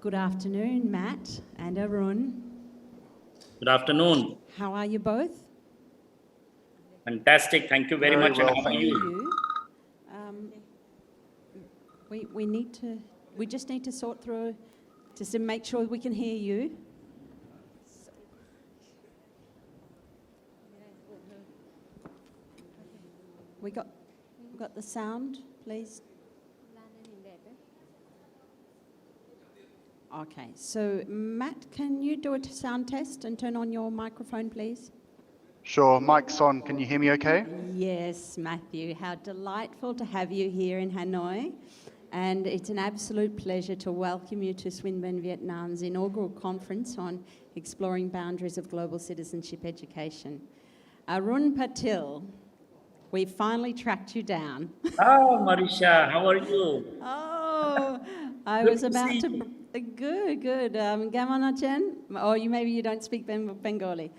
Good afternoon, Matt and Arun. Good afternoon. How are you both? Fantastic. Thank you very much. well, And how are thank you? We just need to sort through just to make sure we can hear you. We got the sound, please. Okay, so Matt, can you do a sound test and turn on your microphone, please? Sure, mic's on. Can you hear me okay? Yes, Matthew, how delightful to have you here in Hanoi. And it's an absolute pleasure to welcome you to Swinburne Vietnam's inaugural conference on exploring boundaries of global citizenship education. Arun Patil, we finally tracked you down. Oh, Marisha, how are you? Oh, I Good was to about see to... you. Good. Gaman achen? Or maybe you don't speak Bengali.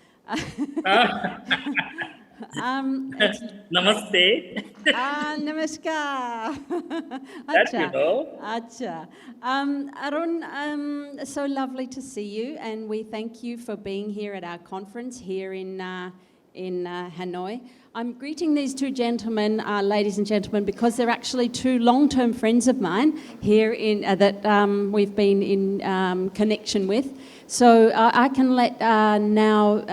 Namaste. Namaskar. That you know. Acha. Arun, so lovely to see you, and we thank you for being here at our conference here in Hanoi. I'm greeting these two gentlemen, ladies and gentlemen, because they're actually two long-term friends of mine here that we've been in connection with. So I can let now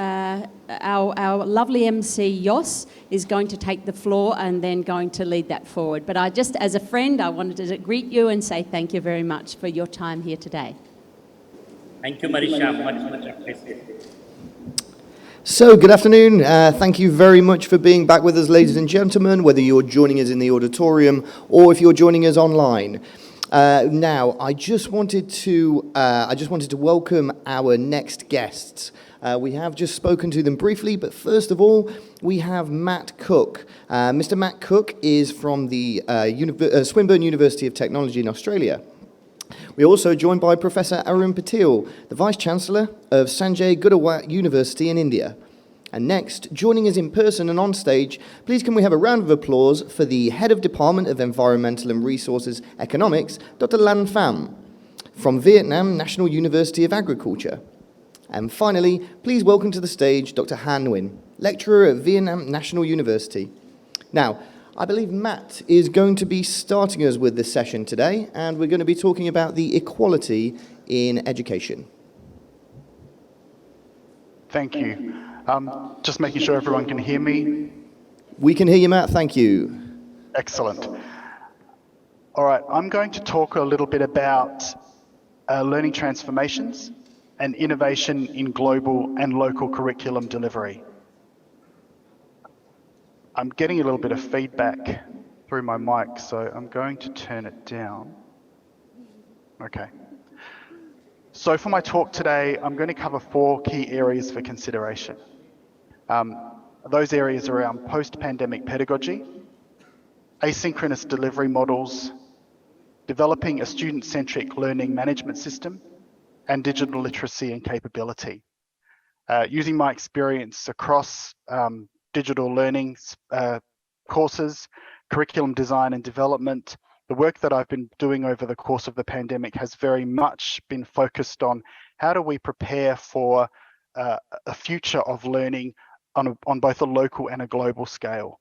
our lovely MC Jos is going to take the floor and then going to lead that forward. But I just, as a friend, I wanted to greet you and say thank you very much for your time here today. Thank you, Marisha. Much appreciated. So, good afternoon. Thank you very much for being back with us, ladies and gentlemen, whether you're joining us in the auditorium or if you're joining us online. Now, I just wanted to welcome our next guests. We have just spoken to them briefly, but first of all, we have Matt Cook. Mr. Matt Cook is from the Swinburne University of Technology in Australia. We're also joined by Professor Arun Patil, the Vice-Chancellor of Sanjay Gurudewar University in India. And next, joining us in person and on stage, please can we have a round of applause for the Head of Department of Environmental and Resources Economics, Dr. Lan Pham, from Vietnam National University of Agriculture. And finally, please welcome to the stage Dr. Han Nguyen, Lecturer at Vietnam National University. Now, I believe Matt is going to be starting us with this session today, and we're going to be talking about the equality in education. Thank you. Just making sure everyone can hear me. We can hear you, Matt. Thank you. Excellent. All right, I'm going to talk a little bit about learning transformations and innovation in global and local curriculum delivery. I'm getting a little bit of feedback through my mic, so I'm going to turn it down. Okay. So for my talk today, I'm going to cover 4 key areas for consideration. Those areas are around post-pandemic pedagogy, asynchronous delivery models, developing a student-centric learning management system, and digital literacy and capability. Using my experience across digital learning courses, curriculum design and development, the work that I've been doing over the course of the pandemic has very much been focused on how do we prepare for a future of learning on both a local and a global scale.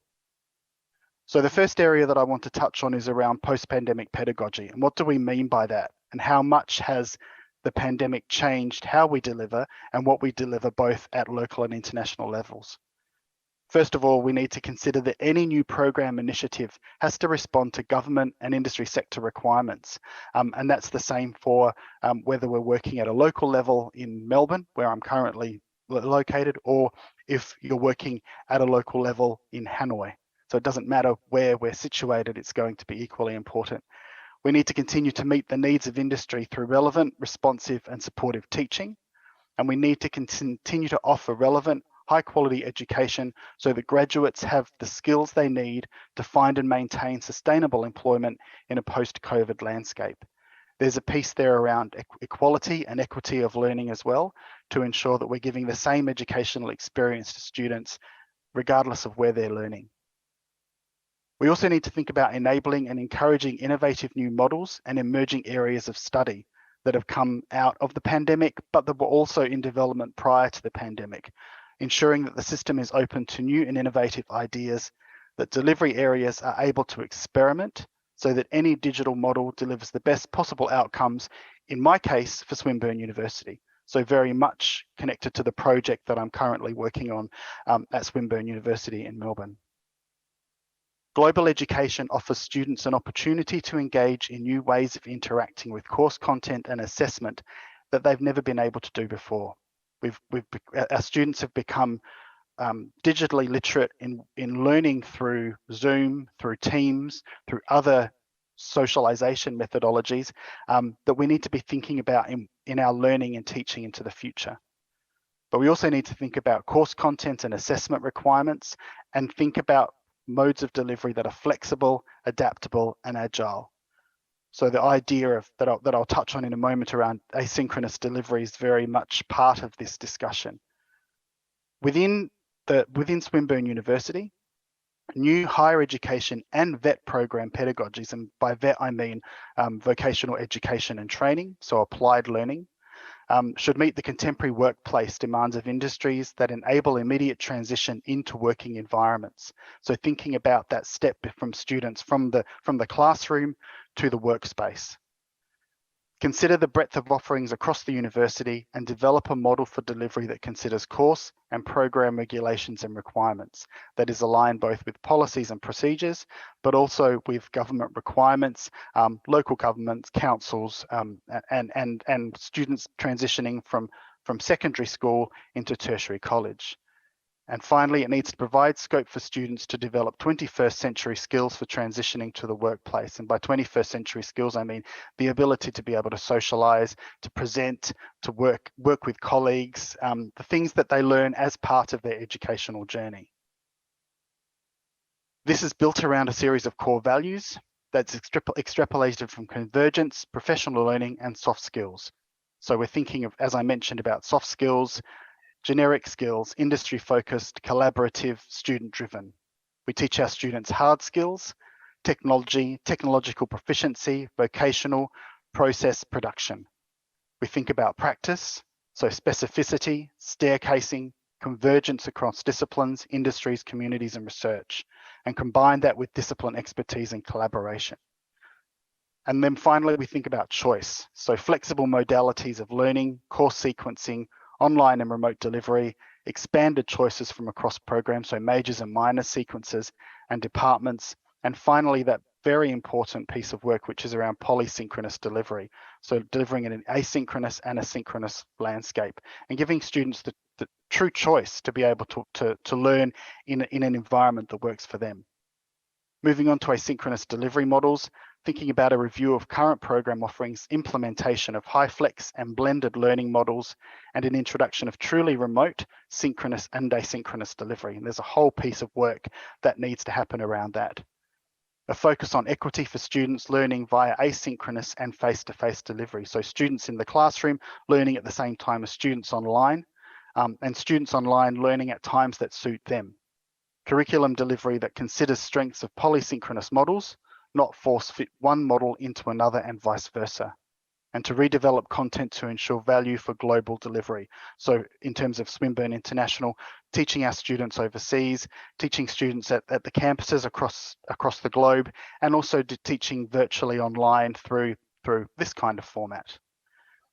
So the first area that I want to touch on is around post-pandemic pedagogy. And what do we mean by that? And how much has the pandemic changed how we deliver and what we deliver both at local and international levels? First of all, we need to consider that any new program initiative has to respond to government and industry sector requirements. And that's the same for whether we're working at a local level in Melbourne, where I'm currently located, or if you're working at a local level in Hanoi. So it doesn't matter where we're situated, it's going to be equally important. We need to continue to meet the needs of industry through relevant, responsive and supportive teaching. And we need to continue to offer relevant, high quality education so that graduates have the skills they need to find and maintain sustainable employment in a post-COVID landscape. There's a piece there around equality and equity of learning as well, to ensure that we're giving the same educational experience to students regardless of where they're learning. We also need to think about enabling and encouraging innovative new models and emerging areas of study, that have come out of the pandemic, but that were also in development prior to the pandemic, ensuring that the system is open to new and innovative ideas, that delivery areas are able to experiment so that any digital model delivers the best possible outcomes, in my case, for Swinburne University. So very much connected to the project that I'm currently working on at Swinburne University in Melbourne. Global education offers students an opportunity to engage in new ways of interacting with course content and assessment that they've never been able to do before. Our students have become digitally literate in learning through Zoom, through Teams, through other socialization methodologies that we need to be thinking about in our learning and teaching into the future. But we also need to think about course content and assessment requirements and think about modes of delivery that are flexible, adaptable, and agile. So the idea of that I'll touch on in a moment around asynchronous delivery is very much part of this discussion. Within Swinburne University, new higher education and VET program pedagogies, and by VET I mean vocational education and training, so applied learning, should meet the contemporary workplace demands of industries that enable immediate transition into working environments. So thinking about that step from students from the classroom to the workspace. Consider the breadth of offerings across the university and develop a model for delivery that considers course and program regulations and requirements that is aligned both with policies and procedures, but also with government requirements, local governments, councils, and students transitioning from secondary school into tertiary college. And finally, it needs to provide scope for students to develop 21st century skills for transitioning to the workplace. And by 21st century skills, I mean the ability to be able to socialize, to present, to work with colleagues, the things that they learn as part of their educational journey. This is built around a series of core values that's extrapolated from convergence, professional learning, and soft skills. So we're thinking of, as I mentioned, about soft skills, generic skills, industry-focused, collaborative, student-driven. We teach our students hard skills, technology, technological proficiency, vocational, process, production. We think about practice, so specificity, staircasing, convergence across disciplines, industries, communities, and research, and combine that with discipline expertise and collaboration. And then finally, we think about choice, so flexible modalities of learning, course sequencing, online and remote delivery, expanded choices from across programs, so majors and minors sequences and departments, and finally that very important piece of work which is around polysynchronous delivery, so delivering in an asynchronous and asynchronous landscape and giving students the true choice to be able to learn in an environment that works for them. Moving on to asynchronous delivery models, thinking about a review of current program offerings, implementation of high flex and blended learning models, and an introduction of truly remote, synchronous and asynchronous delivery. And there's a whole piece of work that needs to happen around that. A focus on equity for students learning via asynchronous and face-to-face delivery. So students in the classroom learning at the same time as students online, and students online learning at times that suit them. Curriculum delivery that considers strengths of polysynchronous models, not force fit one model into another and vice versa. And to redevelop content to ensure value for global delivery. So in terms of Swinburne International, teaching our students overseas, teaching students at the campuses across the globe, and also teaching virtually online through this kind of format.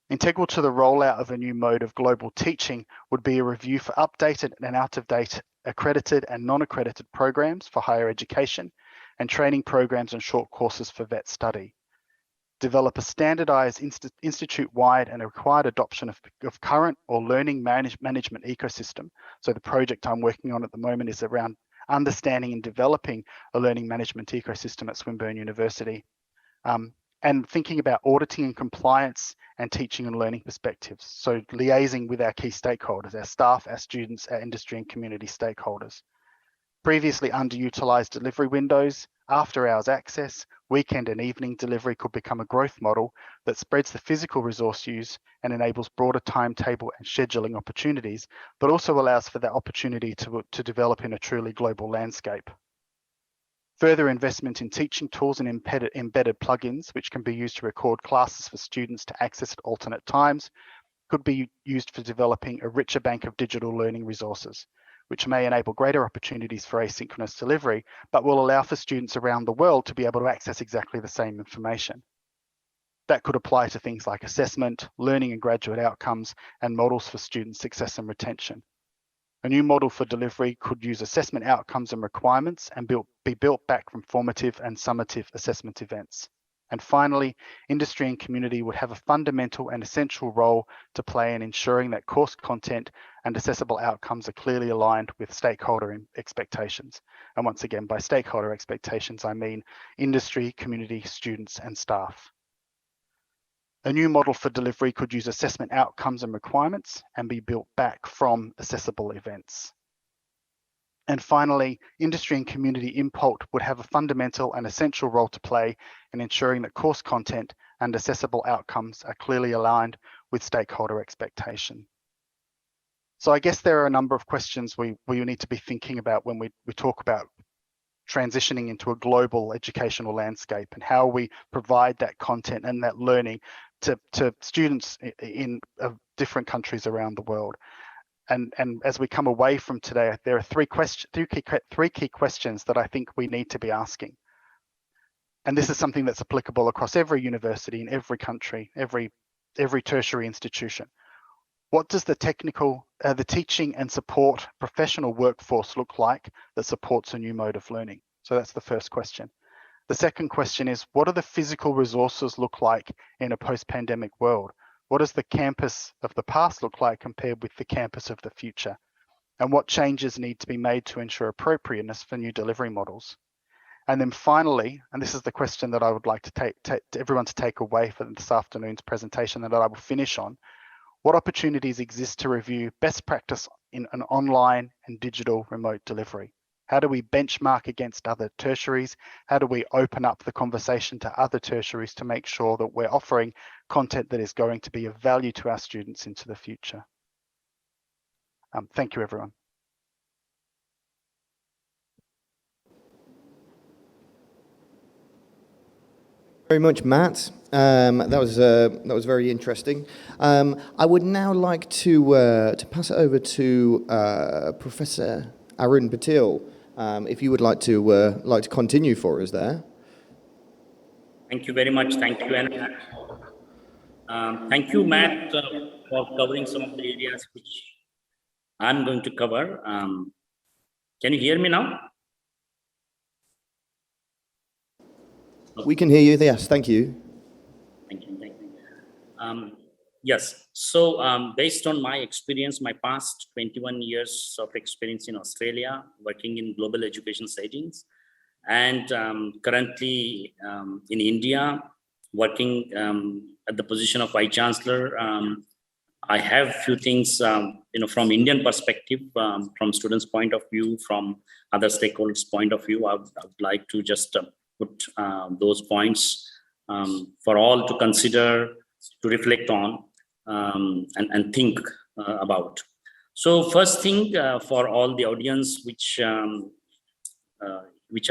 Integral to the rollout of a new mode of global teaching would be a review for updated and out-of-date accredited and non-accredited programs for higher education and training programs and short courses for vet study. Develop a standardized institute-wide and a required adoption of current or learning management ecosystem. So the project I'm working on at the moment is around understanding and developing a learning management ecosystem at Swinburne University. And thinking about auditing and compliance and teaching and learning perspectives. So liaising with our key stakeholders, our staff, our students, our industry and community stakeholders. Previously underutilized delivery windows, after hours access, weekend and evening delivery could become a growth model that spreads the physical resource use and enables broader timetable and scheduling opportunities, but also allows for that opportunity to develop in a truly global landscape. Further investment in teaching tools and embedded plugins, which can be used to record classes for students to access at alternate times, could be used for developing a richer bank of digital learning resources, which may enable greater opportunities for asynchronous delivery, but will allow for students around the world to be able to access exactly the same information. That could apply to things like assessment, learning and graduate outcomes, and models for student success and retention. A new model for delivery could use assessment outcomes and requirements and be built back from formative and summative assessment events. And finally, industry and community would have a fundamental and essential role to play in ensuring that course content and accessible outcomes are clearly aligned with stakeholder expectations. And once again, by stakeholder expectations, I mean industry, community, students, and staff. A new model for delivery could use assessment outcomes and requirements and be built back from accessible events. And finally, industry and community input would have a fundamental and essential role to play in ensuring that course content and accessible outcomes are clearly aligned with stakeholder expectation. So I guess there are a number of questions we need to be thinking about when we talk about transitioning into a global educational landscape and how we provide that content and that learning to students in different countries around the world. And as we come away from today, there are three key questions that I think we need to be asking. And this is something that's applicable across every university in every country, every tertiary institution. What does the teaching and support professional workforce look like that supports a new mode of learning? So that's the first question. The second question is, what do the physical resources look like in a post-pandemic world? What does the campus of the past look like compared with the campus of the future? And what changes need to be made to ensure appropriateness for new delivery models? And then finally, and this is the question that I would like to everyone to take away for this afternoon's presentation and that I will finish on, what opportunities exist to review best practice in an online and digital remote delivery? How do we benchmark against other tertiaries? How do we open up the conversation to other tertiaries to make sure that we're offering content that is going to be of value to our students into the future? Thank you, everyone. Very much, Matt. That was very interesting. I would now like to pass it over to Professor Arun Patil, if you would like to continue for us there. Thank you very much. Thank you, and thank you, Matt, for covering some of the areas which I'm going to cover. Can you hear me now? We can hear you. Yes, thank you. Thank you. Yes. So based on my experience, my past 21 years of experience in Australia, working in global education settings, and currently in India, working at the position of Vice Chancellor, I have few things, from Indian perspective, from students' point of view, from other stakeholders' point of view. I would like to just put those points for all to consider, to reflect on, and think about. So first thing for all the audience which are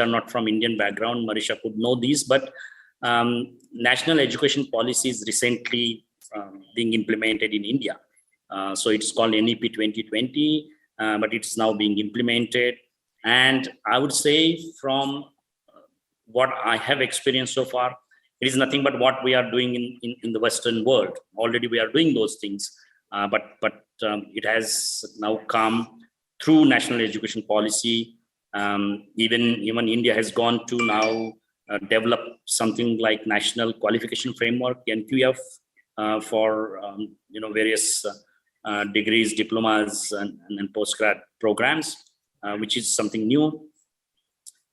not from Indian background, Marisha could know these, but national education policy is recently being implemented in India. So it's called NEP 2020, but it's now being implemented. And I would say from what I have experienced so far, it is nothing but what we are doing in the Western world. Already we are doing those things, but it has now come through national education policy. Even India has gone to now develop something like National Qualification Framework, NQF, for various degrees, diplomas, and postgrad programs, which is something new.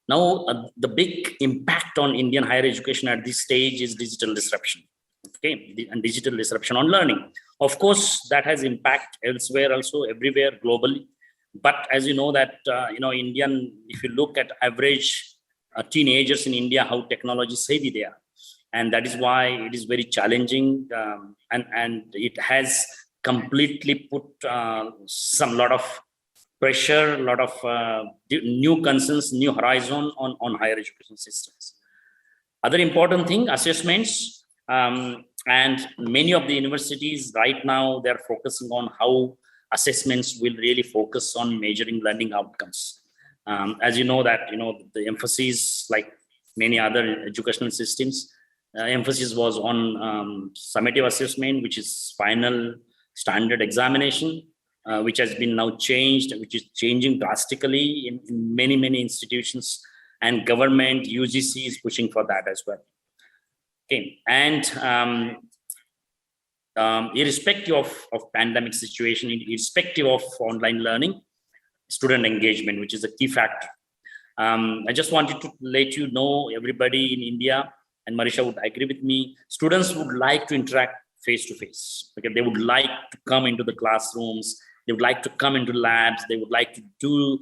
Now, the big impact on Indian higher education at this stage is digital disruption, okay, and digital disruption on learning. Of course, that has impact elsewhere also, everywhere, globally. But as you know that, if you look at average teenagers in India, how technology savvy they are. And that is why it is very challenging, and it has completely put lot of pressure, a lot of new concerns, new horizon on higher education systems. Other important thing, assessments, and many of the universities right now, they're focusing on how assessments will really focus on measuring learning outcomes. As you know that, the emphasis, like many other educational systems, emphasis was on summative assessment, which is final standard examination, which has been now changed, which is changing drastically in many institutions, and government UGC is pushing for that as well. Okay, and irrespective of pandemic situation, irrespective of online learning, student engagement, which is a key factor. I just wanted to let you know, everybody in India, and Marisha would agree with me, students would like to interact face-to-face. Okay, they would like to come into the classrooms, they would like to come into labs, they would like to do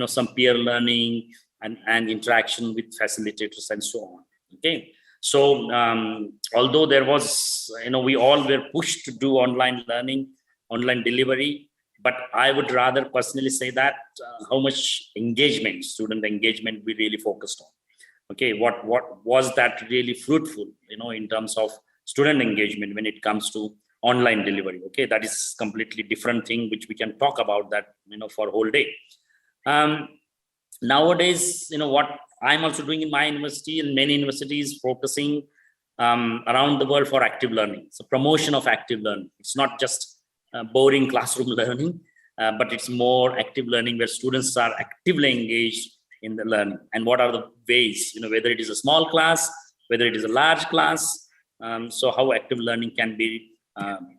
some peer learning and interaction with facilitators and so on. Okay, so although there was, we all were pushed to do online learning, online delivery, but I would rather personally say that how much engagement, student engagement, we really focused on. Okay, what was that really fruitful, in terms of student engagement when it comes to online delivery? Okay, that is completely different thing, which we can talk about that, for a whole day. Nowadays, what I'm also doing in my university and many universities focusing around the world for active learning. So promotion of active learning. It's not just boring classroom learning, but it's more active learning where students are actively engaged in the learning. And what are the ways, whether it is a small class, whether it is a large class, so how active learning can be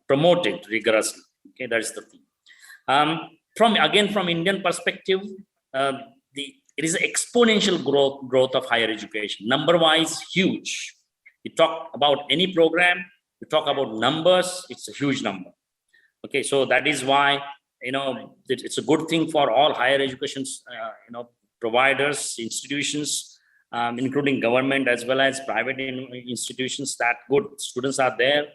promoted rigorously. Okay, that is the thing. From Indian perspective, it is exponential growth of higher education. Number wise, huge. You talk about any program, you talk about numbers, it's a huge number. Okay, so that is why, it's a good thing for all higher education, providers, institutions, including government as well as private institutions, that good students are there.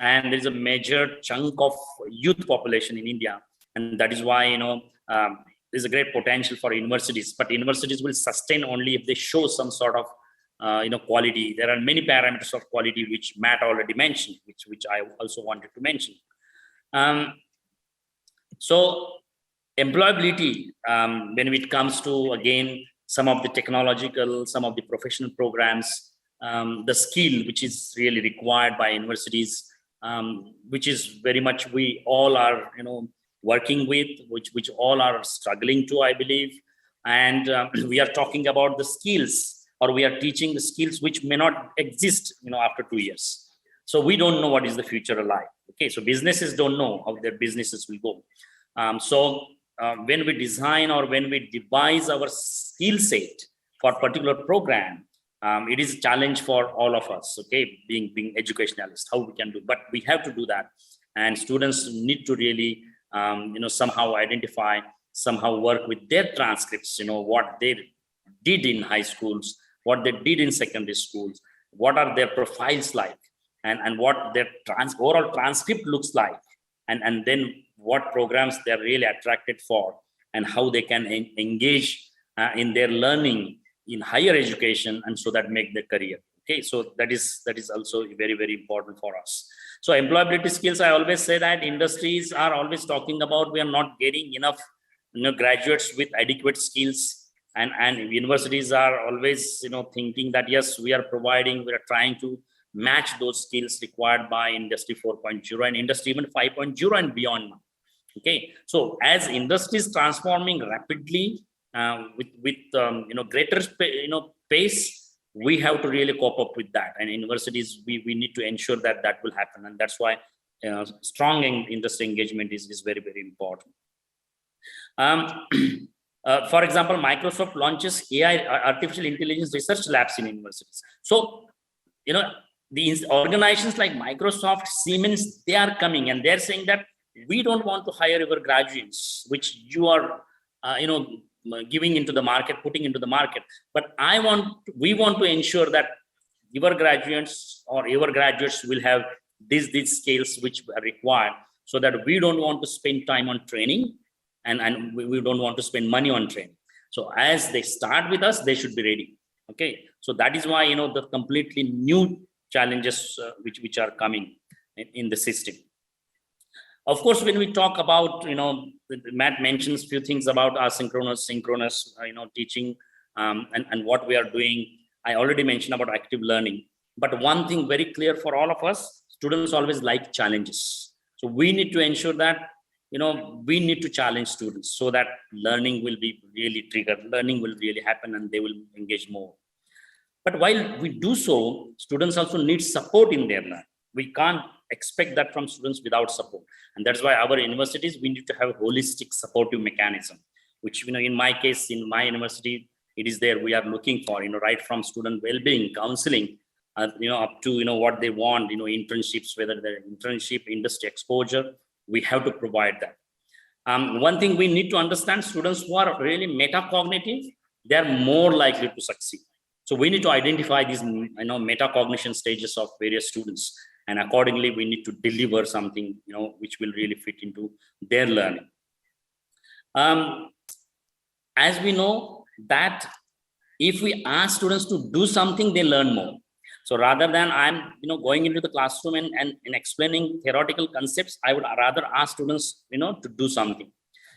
And there's a major chunk of youth population in India. And that is why, there's a great potential for universities, but universities will sustain only if they show some sort of, quality. There are many parameters of quality, which Matt already mentioned, which I also wanted to mention. So employability, when it comes to, again, some of the technological, some of the professional programs, the skill which is really required by universities, which is very much we all are, working with, which all are struggling to, I believe. And we are talking about the skills, or we are teaching the skills which may not exist, after 2 years. So we don't know what is the future like. Okay, so businesses don't know how their businesses will go. So when we design or when we devise our skill set for a particular program, it is a challenge for all of us. Okay, being educationalists, how we can do, but we have to do that, and students need to really somehow identify, somehow work with their transcripts, what they did in high schools, what they did in secondary schools, what are their profiles like, and what their overall transcript looks like, and then what programs they're really attracted for, and how they can engage in their learning in higher education, and so that make their career. Okay, so that is also very, very important for us. So employability skills, I always say that industries are always talking about, we are not getting enough graduates with adequate skills, and universities are always thinking that yes, we are trying to match those skills required by industry 4.0 and industry even 5.0 and beyond. Okay, so as industry is transforming rapidly with greater pace, we have to really cope up with that, and universities, we need to ensure that will happen, and that's why strong industry engagement is very, very important. For example, Microsoft launches AI, artificial intelligence research labs in universities. So these organizations like Microsoft, Siemens, they are coming and they're saying that we don't want to hire your graduates, which you are giving into the market, putting into the market, but we want to ensure that your graduates will have these skills which are required, so that we don't want to spend time on training, and we don't want to spend money on training. So as they start with us, they should be ready. Okay, so that is why, the completely new challenges which are coming in the system. Of course, when we talk about, Matt mentions few things about asynchronous, synchronous, teaching, and what we are doing. I already mentioned about active learning, but one thing very clear for all of us, students always like challenges. So we need to ensure that, we need to challenge students so that learning will be really triggered, learning will really happen, and they will engage more. But while we do so, students also need support in their learning. We can't expect that from students without support. And that's why our universities, we need to have a holistic supportive mechanism, which, in my case, in my university, it is there. We are looking for, right from student well-being, counseling, up to, what they want, internships, whether they're internship, industry exposure, we have to provide that. One thing we need to understand, students who are really metacognitive, they are more likely to succeed. So we need to identify these, metacognition stages of various students, and accordingly, we need to deliver something, which will really fit into their learning. As we know that if we ask students to do something, they learn more. So rather than I'm, going into the classroom and explaining theoretical concepts, I would rather ask students, to do something.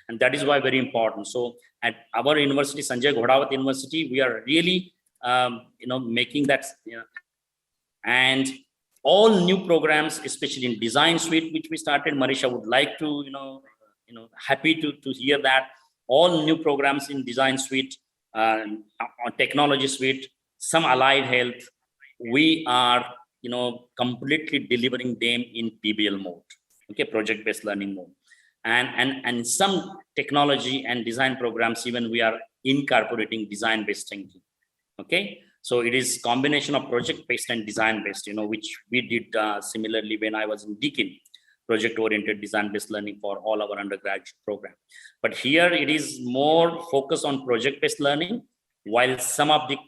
And that is why very important. So at our university, Sanjay Ghodawat University, we are really, making that, and all new programs, especially in design suite, which we started, Marisha would like to, happy to hear that all new programs in design suite, on technology suite, some allied health, we are, completely delivering them in PBL mode, okay, project-based learning mode. And some technology and design programs, even we are incorporating design-based thinking, okay. So it is combination of project-based and design-based, which we did similarly when I was in Deakin, project-oriented design-based learning for all our undergraduate program. But here it is more focused on project-based learning, while some of the,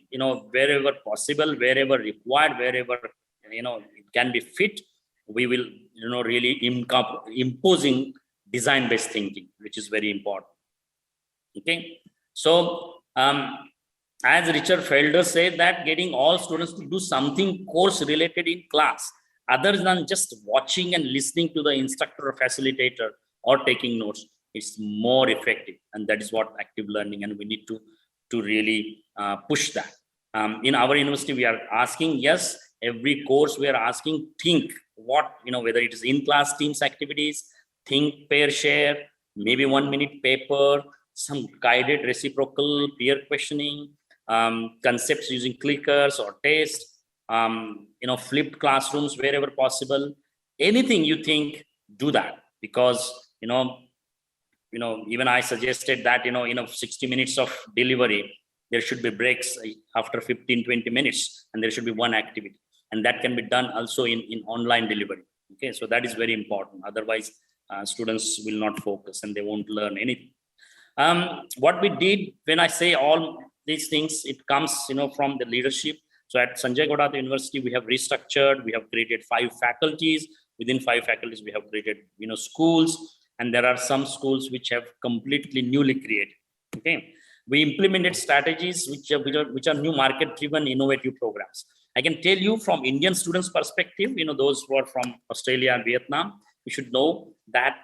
wherever possible, wherever required, wherever, it can be fit, we will, really imposing design-based thinking, which is very important. Okay. So, as Richard Felder said, that getting all students to do something course related in class, other than just watching and listening to the instructor or facilitator or taking notes, it's more effective. And that is what active learning, and we need to really push that. In our university, we are asking, yes, every course we are asking, think what, whether it is in-class teams activities, think, pair, share, maybe 1 minute paper, some guided reciprocal peer questioning, concepts using clickers or tests, flipped classrooms wherever possible. Anything you think, do that, because even I suggested that 60 minutes of delivery, there should be breaks after 15-20 minutes, and there should be one activity, and that can be done also in online delivery. Okay, so that is very important. Otherwise, students will not focus and they won't learn anything. What we did, when I say all these things, it comes from the leadership. So at Sanjay Ghodawat University, we have restructured, we have created 5 faculties. Within 5 faculties, we have created schools, and there are some schools which have completely newly created. Okay, we implemented strategies which are new market-driven innovative programs. I can tell you from Indian students' perspective, those who are from Australia and Vietnam, you should know that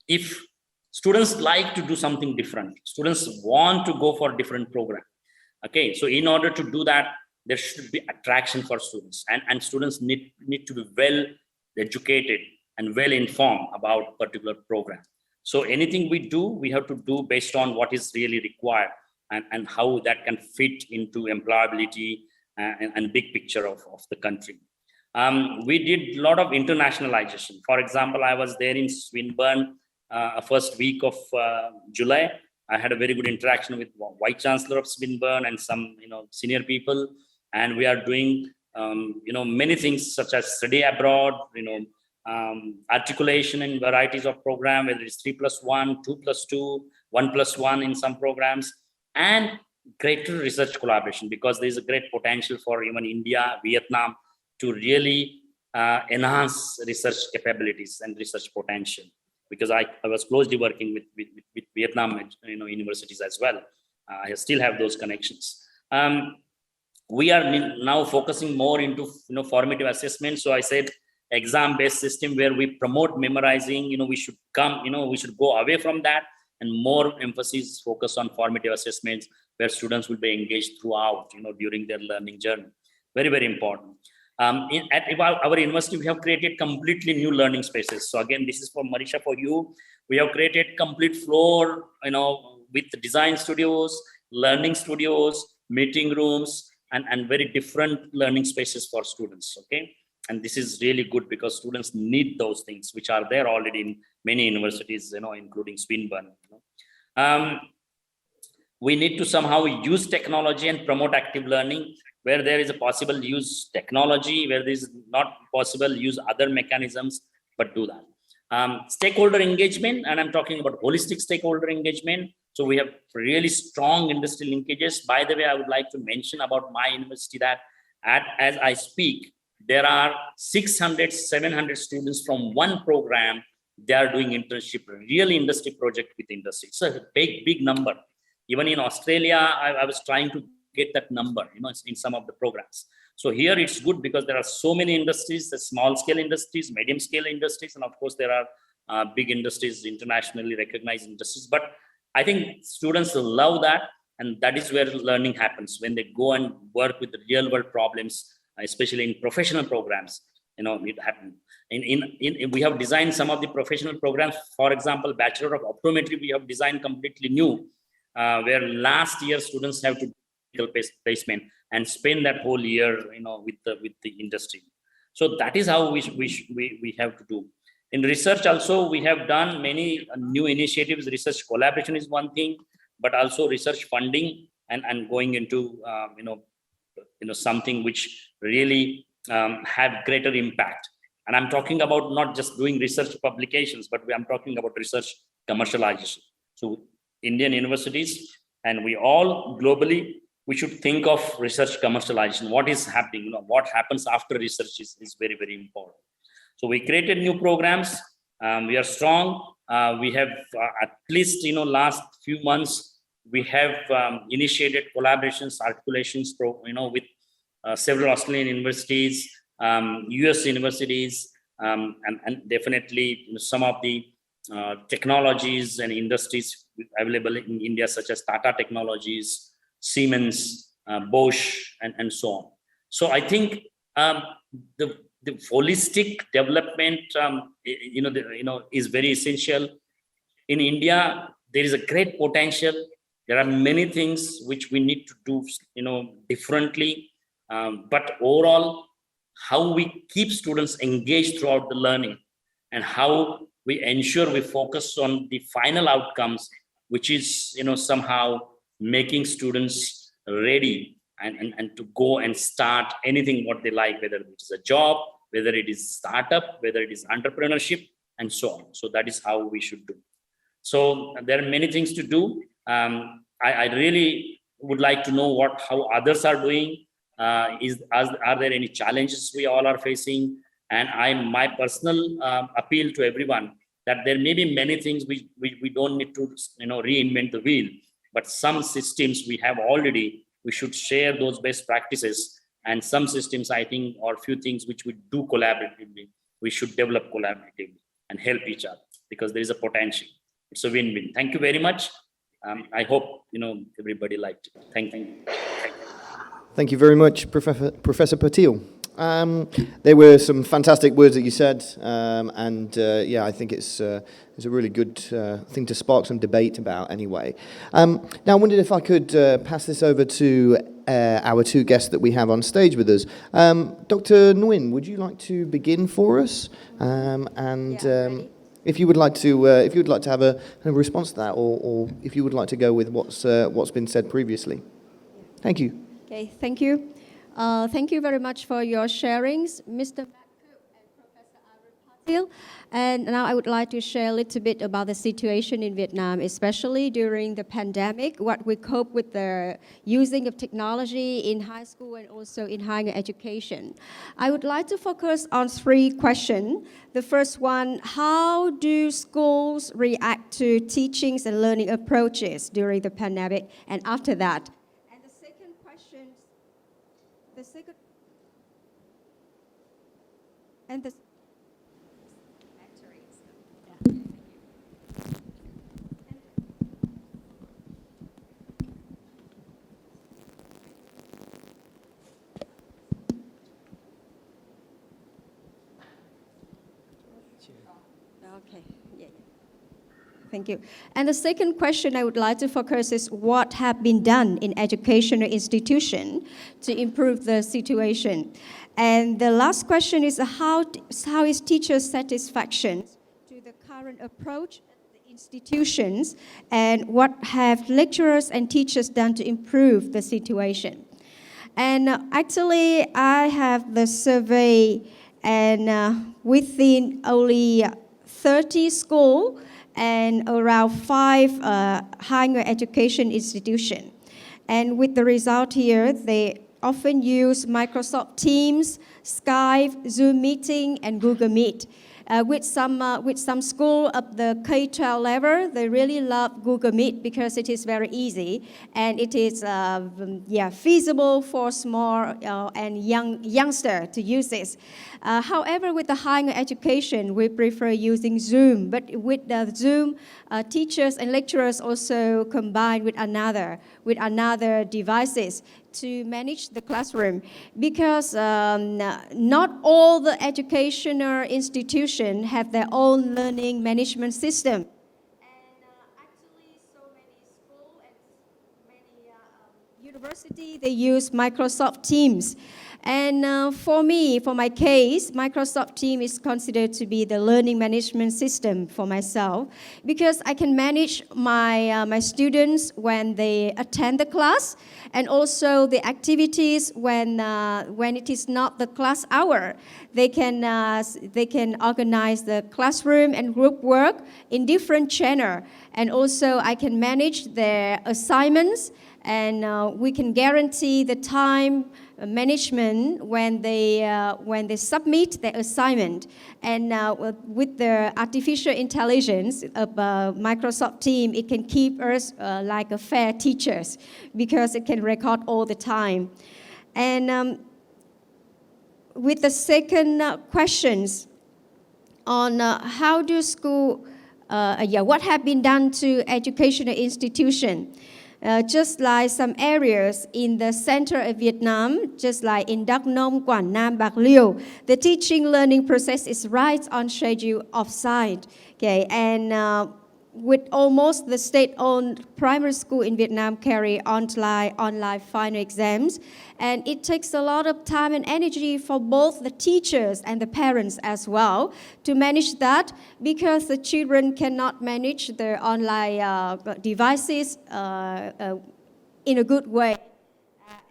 if students like to do something different, students want to go for a different program. Okay, so in order to do that, there should be attraction for students, and students need to be well educated and well informed about particular program. So anything we do, we have to do based on what is really required, and how that can fit into employability and big picture of the country. We did a lot of internationalization. For example, I was there in Swinburne first week of July. I had a very good interaction with Vice Chancellor of Swinburne and some senior people, and we are doing many things such as study abroad, articulation and varieties of program, whether it's 3+1, 2+2, 1+1 in some programs, and greater research collaboration, because there is a great potential for even India, Vietnam to really enhance research capabilities and research potential. because I was closely working with Vietnam, universities as well. I still have those connections. We are now focusing more into formative assessment. So I said exam-based system where we promote memorizing. We should go away from that, and more emphasis focus on formative assessments where students will be engaged throughout, during their learning journey. Very, very important. At our university, we have created completely new learning spaces. So again, this is for Marisha, for you. We have created complete floor, with design studios, learning studios, meeting rooms, and very different learning spaces for students. Okay. And this is really good because students need those things, which are there already in many universities, including Swinburne. We need to somehow use technology and promote active learning. Where there is a possible, use technology. Where there is not possible, use other mechanisms, but do that. Stakeholder engagement, and I'm talking about holistic stakeholder engagement. So we have really strong industry linkages. By the way, I would like to mention about my university that as I speak, there are 600, 700 students from one program. They are doing internship, real industry project with industry. It's a big number. Even in Australia, I was trying to get that number, in some of the programs. So here it's good because there are so many industries, the small scale industries, medium scale industries, and of course there are big industries, internationally recognized industries. But I think students love that, and that is where learning happens, when they go and work with the real world problems, especially in professional programs. It happens. We have designed some of the professional programs. For example, Bachelor of Optometry, we have designed completely new, where last year students have to placement and spend that whole year, with the industry. So that is how we have to do. In research also, we have done many new initiatives. Research collaboration is one thing, but also research funding and going into, something which really have greater impact. And I'm talking about not just doing research publications, but I'm talking about research commercialization. So Indian universities, and we all globally, we should think of research commercialization. What is happening, what happens after research is very, very important. So we created new programs. We are strong. We have at least, last few months, we have initiated collaborations, articulations, with several Australian universities, US universities, and definitely some of the technologies and industries available in India, such as Tata Technologies, Siemens, Bosch, and so on. So I think the holistic development, is very essential. In India, there is a great potential. There are many things which we need to do, differently. But overall, how we keep students engaged throughout the learning, and how we ensure we focus on the final outcomes, which is, somehow making students ready and to go and start anything what they like, whether it is a job, whether it is startup, whether it is entrepreneurship, and so on. So that is how we should do. So there are many things to do. I really would like to know how others are doing. Are there any challenges we all are facing? And my personal appeal to everyone, that there may be many things we don't need to reinvent the wheel, but some systems we have already, we should share those best practices. And some systems, I think, or few things which we do collaboratively, we should develop collaboratively and help each other, because there is a potential. It's a win-win. Thank you very much. I hope everybody liked it. Thank you. Thank you very much, Professor Patil. There were some fantastic words that you said, I think it's a really good thing to spark some debate about anyway. Now, I wondered if I could pass this over to our two guests that we have on stage with us. Dr. Nguyen, would you like to begin for us? If you would like to, have a response to that, or if you would like to go with what's been said previously. Thank you. Okay, thank you. Thank you very much for your sharings, Mr. Bach and Professor Brazil. And now I would like to share a little bit about the situation in Vietnam, especially during the pandemic, what we cope with the using of technology in high school and also in higher education. I would like to focus on 3 questions. The first one, how do schools react to teachings and learning approaches during the pandemic and after that? And the second question, and the Okay, yeah. Thank you. And the second question I would like to focus is what have been done in educational institution to improve the situation. And the last question is how is teacher satisfaction to the current approach at the institutions, and what have lecturers and teachers done to improve the situation. And actually, I have the survey, and within only 30 schools and around 5 higher education institutions. And with the result here, they often use Microsoft Teams, Skype, Zoom meeting, and Google Meet. With some school of the K-12 level, they really love Google Meet because it is very easy and it is feasible for small and youngster to use this. However, with the higher education, we prefer using Zoom. But with the Zoom, teachers and lecturers also combine with another devices to manage the classroom, because not all the educational institutions have their own learning management system. And actually, so many schools and many universities, they use Microsoft Teams. And for my case, Microsoft Teams is considered to be the learning management system for myself, because I can manage my students when they attend the class, and also the activities when it is not the class hour. They can organize the classroom and group work in different channels, and also I can manage their assignments, and we can guarantee the time management when they submit their assignment. And with the artificial intelligence of Microsoft Teams, it can keep us like a fair teachers, because it can record all the time. And with the second questions on how do school, what have been done to educational institution. Just like some areas in the center of Vietnam, just like in Đắk Nông, Quảng Nam, Bạc Liêu, the teaching learning process is right on schedule off-site. Okay, and with almost the state-owned primary school in Vietnam carry online final exams, and it takes a lot of time and energy for both the teachers and the parents as well to manage that, because the children cannot manage their online devices in a good way.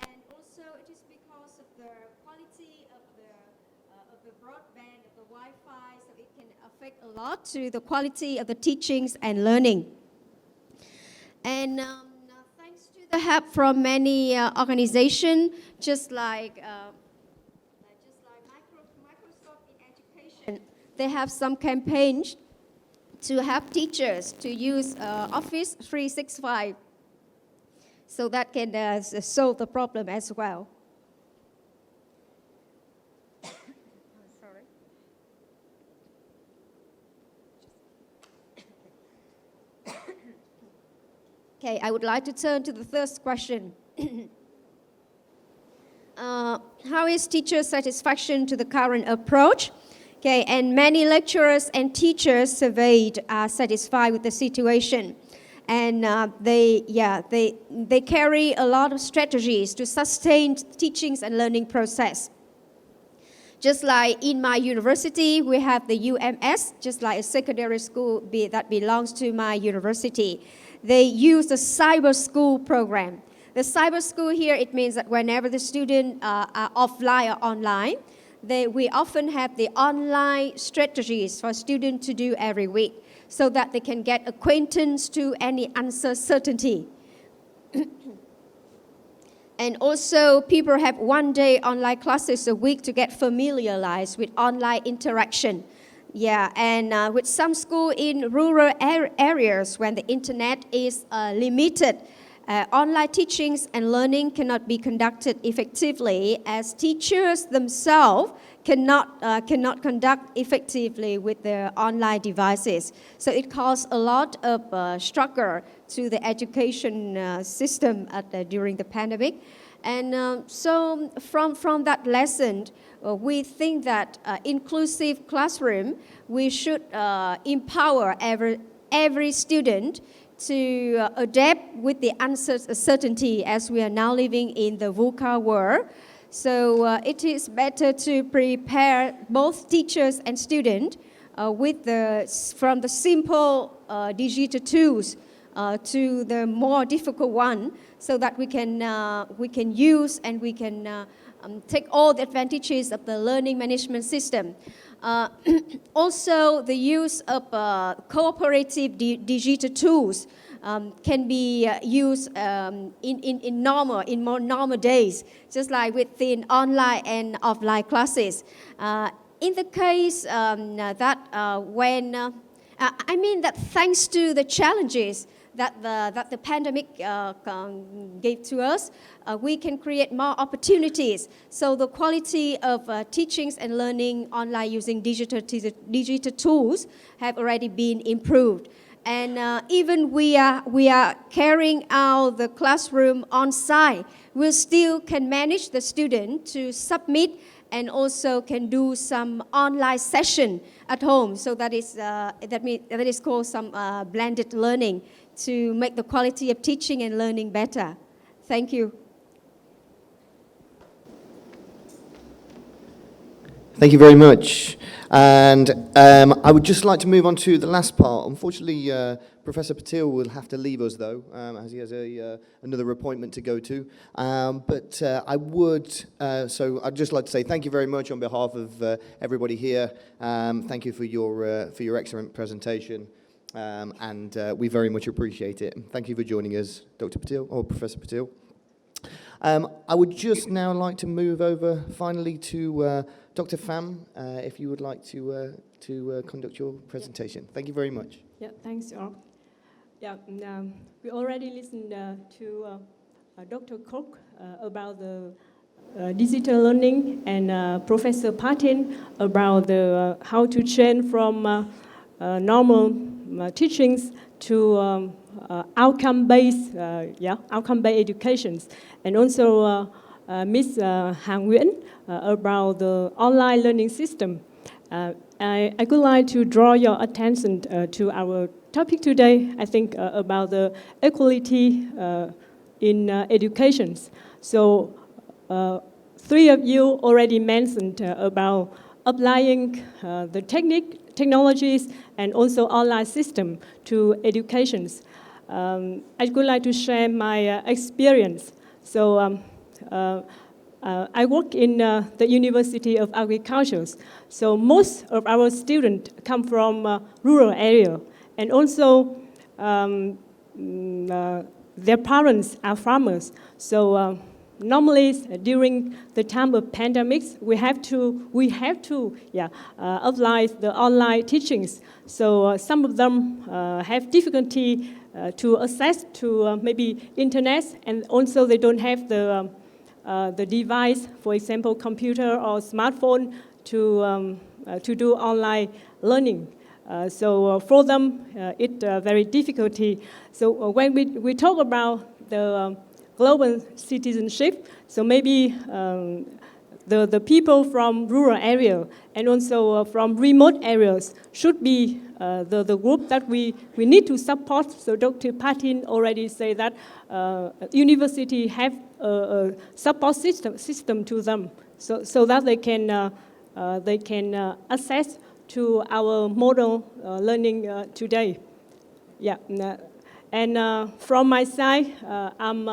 And also it is because of the quality of the broadband, of the Wi-Fi, so it can affect a lot to the quality of the teachings and learning. And thanks to the help from many organizations, just like Microsoft in Education, they have some campaigns to help teachers to use Office 365, so that can solve the problem as well. Okay, I would like to turn to the third question. How is teacher satisfaction to the current approach? Okay, and many lecturers and teachers surveyed are satisfied with the situation. And they carry a lot of strategies to sustain teachings and learning process. Just like in my university, we have the UMS, just like a secondary school that belongs to my university. They use the cyber school program. The cyber school here, it means that whenever the students are offline or online, we often have the online strategies for students to do every week so that they can get acquaintance to any uncertainty. And also, people have 1 day online classes a week to get familiarized with online interaction. Yeah, and with some schools in rural areas when the internet is limited, online teachings and learning cannot be conducted effectively as teachers themselves cannot conduct effectively with their online devices. So it caused a lot of struggle to the education system during the pandemic. And so from that lesson, we think that inclusive classroom, we should empower every student to adapt with the uncertainty as we are now living in the VUCA world. So it is better to prepare both teachers and students from the simple digital tools to the more difficult one, so that we can use and we can take all the advantages of the learning management system. Also, the use of cooperative digital tools can be used in more normal days, just like within online and offline classes. In the case that thanks to the challenges that the pandemic gave to us, we can create more opportunities. So the quality of teachings and learning online using digital tools have already been improved. And even we are carrying out the classroom on site, we still can manage the student to submit and also can do some online session at home. So that is called some blended learning to make the quality of teaching and learning better. Thank you. Thank you very much. And I would just like to move on to the last part. Unfortunately, Professor Patil will have to leave us, though, as he has another appointment to go to. But I would, so I'd just like to say thank you very much on behalf of everybody here. Thank you for your excellent presentation. And we very much appreciate it. Thank you for joining us, Dr. Patil, or Professor Patil. I would just now like to move over finally to Dr. Pham, if you would like to conduct your presentation. Thank you very much. Yeah, thanks, York. Yeah, we already listened to Dr. Cook about the digital learning and Professor Patil about the how to change from normal teachings to outcome-based educations, and also Ms. Han Nguyen about the online learning system. I would like to draw your attention to our topic today, I think, about the equality in education. So three of you already mentioned about applying the technologies and also online system to educations. I would like to share my experience. So I work in the University of Agriculture. So most of our students come from rural area, and also their parents are farmers. So normally during the time of pandemics, we have to apply the online teachings. So some of them have difficulty to access to maybe internet, and also they don't have the device, for example, computer or smartphone to do online learning. So for them, it's very difficulty. So when we talk about the global citizenship, so maybe the people from rural area and also from remote areas should be the group that we need to support. So Dr. Patil already said that university have a support system to them, so that they can access to our model learning today. Yeah, and from my side, I'm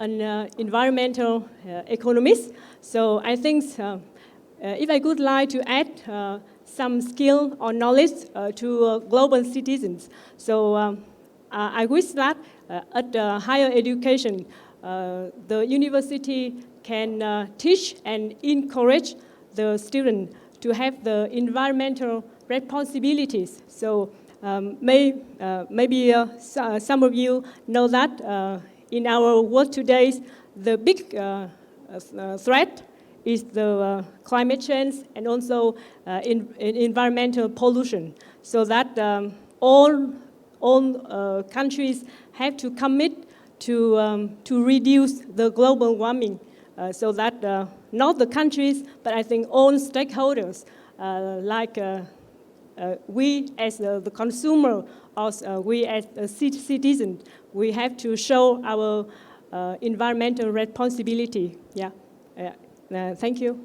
an environmental economist. So I think if I could like to add some skill or knowledge to global citizens. So I wish that at higher education, the university can teach and encourage the student to have the environmental responsibilities. So maybe some of you know that in our world today, the big threat is the climate change and also environmental pollution. So that all countries have to commit to reduce the global warming. So that not the countries, but I think all stakeholders, like we as the consumer, or we as a citizen, we have to show our environmental responsibility. Yeah. Thank you.